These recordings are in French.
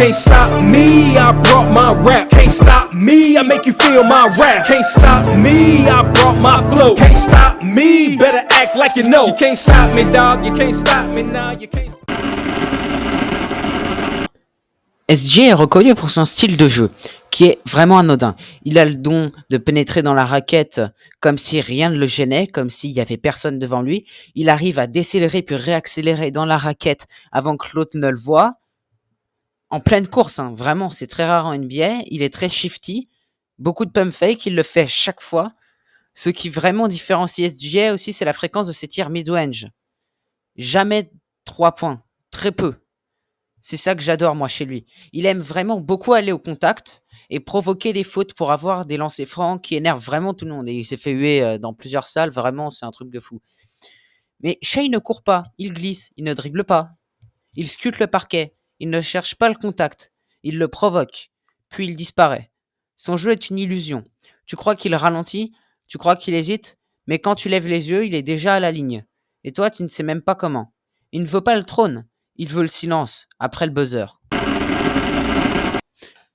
can't stop me, I brought my rap. Can't stop me, I make you feel my rap. Can't stop me, I brought my flow. Can't stop me, better act like you know. You can't stop me, dog, you can't stop me now, you can't stop me. SJ est reconnu pour son style de jeu, qui est vraiment anodin. Il a le don de pénétrer dans la raquette comme si rien ne le gênait, comme s'il y avait personne devant lui. Il arrive à décélérer puis réaccélérer dans la raquette avant que l'autre ne le voie. En pleine course, hein, vraiment, c'est très rare en NBA. Il est très shifty, beaucoup de pump fake, il le fait chaque fois. Ce qui vraiment différencie SJ aussi, c'est la fréquence de ses tirs mid-range. Jamais 3 points, très peu. C'est ça que j'adore, moi, chez lui. Il aime vraiment beaucoup aller au contact et provoquer des fautes pour avoir des lancers francs qui énervent vraiment tout le monde. Et il s'est fait huer dans plusieurs salles. Vraiment, c'est un truc de fou. Mais Shai ne court pas. Il glisse. Il ne dribble pas. Il scute le parquet. Il ne cherche pas le contact. Il le provoque. Puis il disparaît. Son jeu est une illusion. Tu crois qu'il ralentit. Tu crois qu'il hésite. Mais quand tu lèves les yeux, il est déjà à la ligne. Et toi, tu ne sais même pas comment. Il ne veut pas le trône. Il veut le silence, après le buzzer.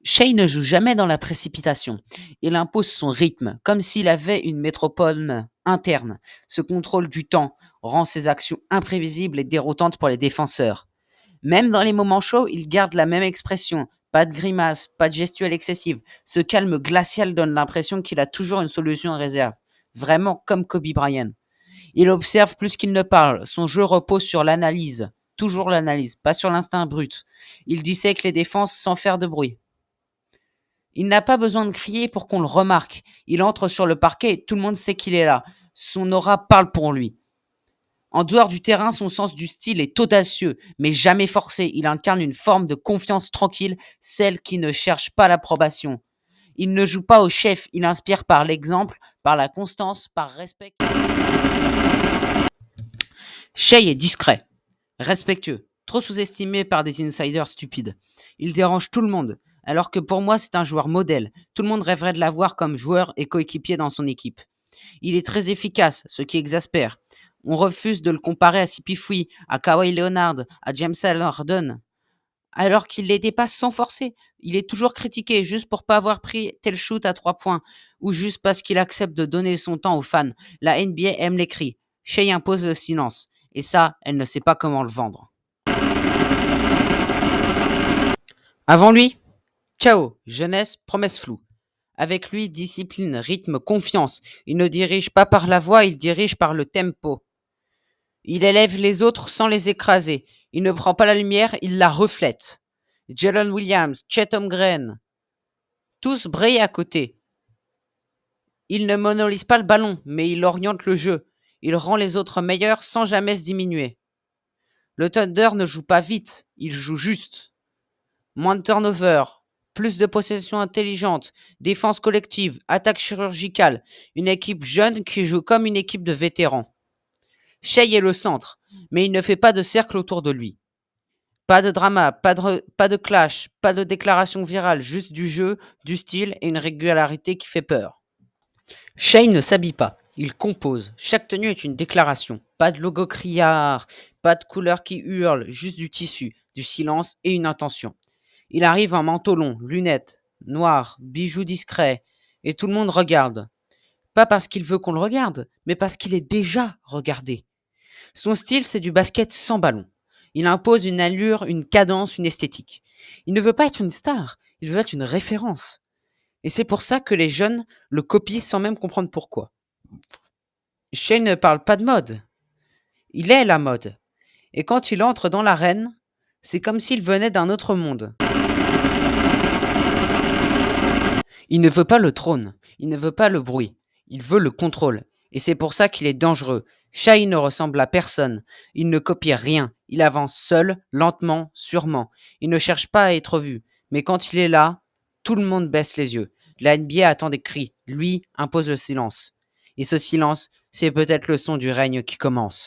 Shai ne joue jamais dans la précipitation. Il impose son rythme, comme s'il avait une métropole interne. Ce contrôle du temps rend ses actions imprévisibles et déroutantes pour les défenseurs. Même dans les moments chauds, il garde la même expression. Pas de grimace, pas de gestuelle excessive. Ce calme glacial donne l'impression qu'il a toujours une solution en réserve. Vraiment comme Kobe Bryant. Il observe plus qu'il ne parle. Son jeu repose sur l'analyse. Toujours l'analyse, pas sur l'instinct brut. Il dissèque les défenses sans faire de bruit. Il n'a pas besoin de crier pour qu'on le remarque. Il entre sur le parquet et tout le monde sait qu'il est là. Son aura parle pour lui. En dehors du terrain, son sens du style est audacieux, mais jamais forcé. Il incarne une forme de confiance tranquille, celle qui ne cherche pas l'approbation. Il ne joue pas au chef, il inspire par l'exemple, par la constance, par respect. Shai est discret. Respectueux, trop sous-estimé par des insiders stupides. Il dérange tout le monde, alors que pour moi c'est un joueur modèle. Tout le monde rêverait de l'avoir comme joueur et coéquipier dans son équipe. Il est très efficace, ce qui exaspère. On refuse de le comparer à Sipifui, à Kawhi Leonard, à James Harden, alors qu'il les dépasse sans forcer. Il est toujours critiqué juste pour pas avoir pris tel shoot à 3 points, ou juste parce qu'il accepte de donner son temps aux fans. La NBA aime les cris. Shai impose le silence. Et ça, elle ne sait pas comment le vendre. Avant lui, chaos, jeunesse, promesse floue. Avec lui, discipline, rythme, confiance. Il ne dirige pas par la voix, il dirige par le tempo. Il élève les autres sans les écraser. Il ne prend pas la lumière, il la reflète. Jalen Williams, Chet Holmgren, tous brillent à côté. Il ne monopolise pas le ballon, mais il oriente le jeu. Il rend les autres meilleurs sans jamais se diminuer. Le Thunder ne joue pas vite, il joue juste. Moins de turnover, plus de possession intelligente, défense collective, attaque chirurgicale. Une équipe jeune qui joue comme une équipe de vétérans. Shai est le centre, mais il ne fait pas de cercle autour de lui. Pas de drama, pas de clash, pas de déclaration virale, juste du jeu, du style et une régularité qui fait peur. Shai ne s'habille pas, il compose. Chaque tenue est une déclaration. Pas de logo criard, pas de couleur qui hurle, juste du tissu, du silence et une intention. Il arrive en manteau long, lunettes, noir, bijoux discrets, et tout le monde regarde. Pas parce qu'il veut qu'on le regarde, mais parce qu'il est déjà regardé. Son style, c'est du basket sans ballon. Il impose une allure, une cadence, une esthétique. Il ne veut pas être une star, il veut être une référence. Et c'est pour ça que les jeunes le copient sans même comprendre pourquoi. Shai ne parle pas de mode. Il est la mode. Et quand il entre dans l'arène, c'est comme s'il venait d'un autre monde. Il ne veut pas le trône, il ne veut pas le bruit, il veut le contrôle. Et c'est pour ça qu'il est dangereux. Shai ne ressemble à personne, il ne copie rien, il avance seul, lentement, sûrement. Il ne cherche pas à être vu, mais quand il est là, tout le monde baisse les yeux. La NBA attend des cris, lui impose le silence. Et ce silence, c'est peut-être le son du règne qui commence.